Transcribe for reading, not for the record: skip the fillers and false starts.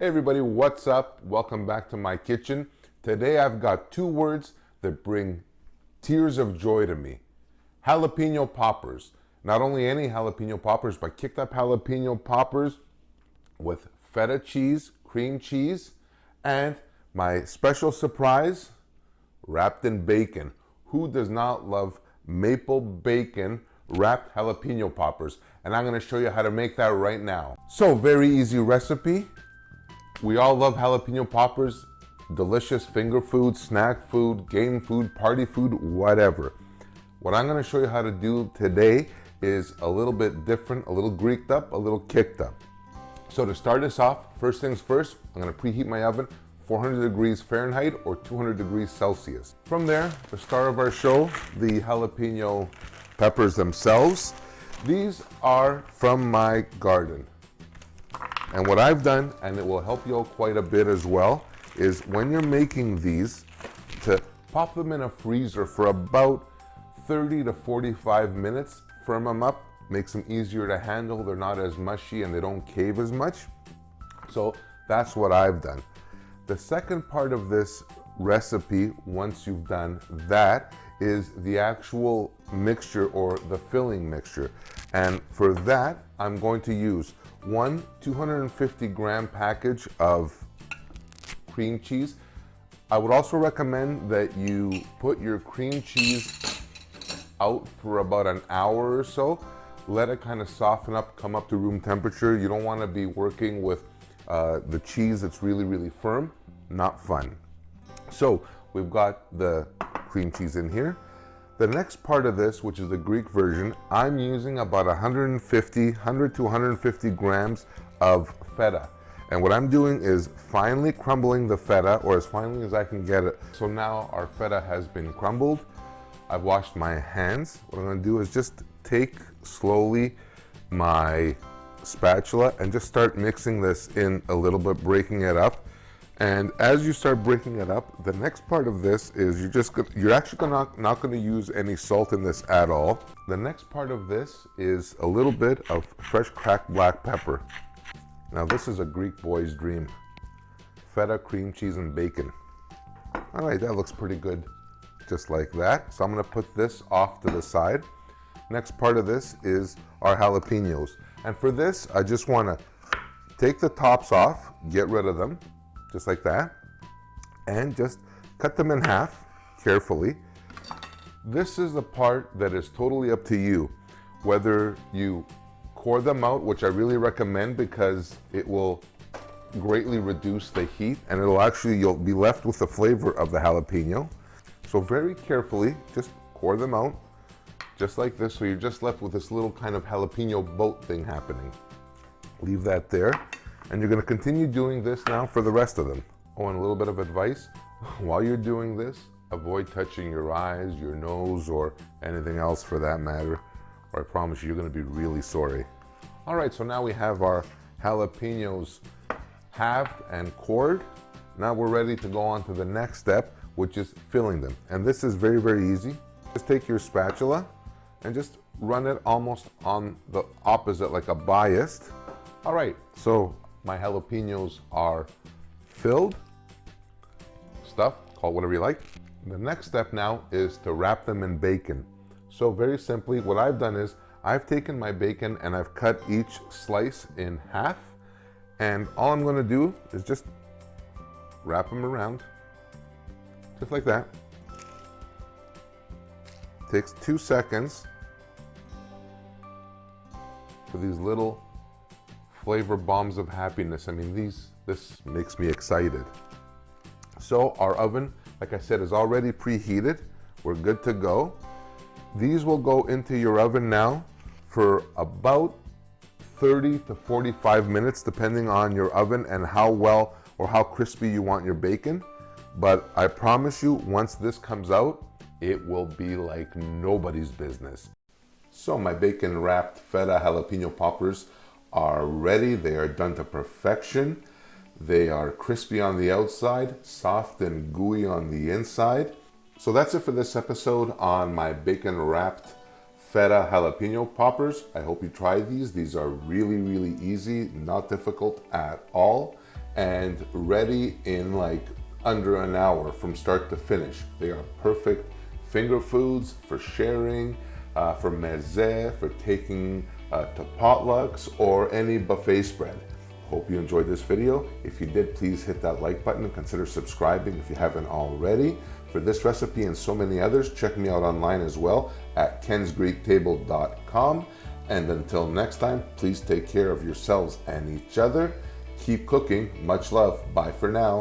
Hey everybody, what's up? Welcome back to my kitchen. Today I've got two words that bring tears of joy to me. Jalapeno poppers. Not only any jalapeno poppers, but kicked up jalapeno poppers with feta cheese, cream cheese, and my special surprise, wrapped in bacon. Who does not love maple bacon wrapped jalapeno poppers? And I'm gonna show you how to make that right now. So, very easy recipe. We all love jalapeno poppers, delicious finger food, snack food, game food, party food, whatever. What I'm gonna show you how to do today is a little bit different, a little Greeked up, a little kicked up. So to start this off, first things first, I'm gonna preheat my oven, 400 degrees Fahrenheit or 200 degrees Celsius. From there, the star of our show, the jalapeno peppers themselves. These are from my garden. And what I've done, and it will help you out quite a bit as well, is when you're making these, to pop them in a freezer for about 30 to 45 minutes, firm them up, makes them easier to handle, they're not as mushy and they don't cave as much. So that's what I've done. The second part of this recipe, once you've done that, is the actual mixture or the filling mixture. And for that, I'm going to use one 250 gram package of cream cheese. I would also recommend that you put your cream cheese out for about an hour or so. Let it kind of soften up, come up to room temperature. You don't want to be working with the cheese that's really firm. Not fun. So we've got the cream cheese in here. The next part of this, which is the Greek version, I'm using about 100 to 150 grams of feta. And what I'm doing is finely crumbling the feta, or as finely as I can get it. So now our feta has been crumbled. I've washed my hands. What I'm gonna do is just take slowly my spatula and just start mixing this in a little bit, breaking it up. And as you start breaking it up, the next part of this is you're actually not going to use any salt in this at all. The next part of this is a little bit of fresh cracked black pepper. Now this is a Greek boy's dream. Feta, cream cheese, and bacon. All right, that looks pretty good, just like that. So I'm going to put this off to the side. Next part of this is our jalapenos. And for this, I just want to take the tops off, get rid of them, just like that, and just cut them in half carefully. This is the part that is totally up to you, whether you core them out, which I really recommend because it will greatly reduce the heat and you'll be left with the flavor of the jalapeno. So very carefully, just core them out, just like this, so you're just left with this little kind of jalapeno boat thing happening. Leave that there. And you're going to continue doing this now for the rest of them. Oh, and a little bit of advice. While you're doing this, avoid touching your eyes, your nose, or anything else for that matter, or I promise you're going to be really sorry. All right, so now we have our jalapenos halved and cored. Now we're ready to go on to the next step, which is filling them. And this is very easy. Just take your spatula and just run it almost on the opposite, like a biased. All right, so my jalapenos are filled, stuffed, call it whatever you like. The next step now is to wrap them in bacon. So very simply, what I've done is I've taken my bacon and I've cut each slice in half. And all I'm gonna do is just wrap them around, just like that. Takes 2 seconds for these little flavor bombs of happiness. I mean, this makes me excited. So our oven, like I said, is already preheated. We're good to go. These will go into your oven now for about 30 to 45 minutes, depending on your oven and how well or how crispy you want your bacon. But I promise you, once this comes out, it will be like nobody's business. So my bacon wrapped feta jalapeno poppers are ready. They are done to perfection. They are crispy on the outside, soft and gooey on the inside. So that's it for this episode on my bacon wrapped feta jalapeno poppers. I hope you try these. These are really easy, not difficult at all. and ready in like under an hour from start to finish. They are perfect finger foods for sharing, for mezze, for taking to potlucks or any buffet spread. Hope you enjoyed this video. If you did, please hit that like button and consider subscribing if you haven't already. For this recipe and so many others, check me out online as well at kensgreektable.com. And until next time, please take care of yourselves and each other. Keep cooking. Much love. Bye for now.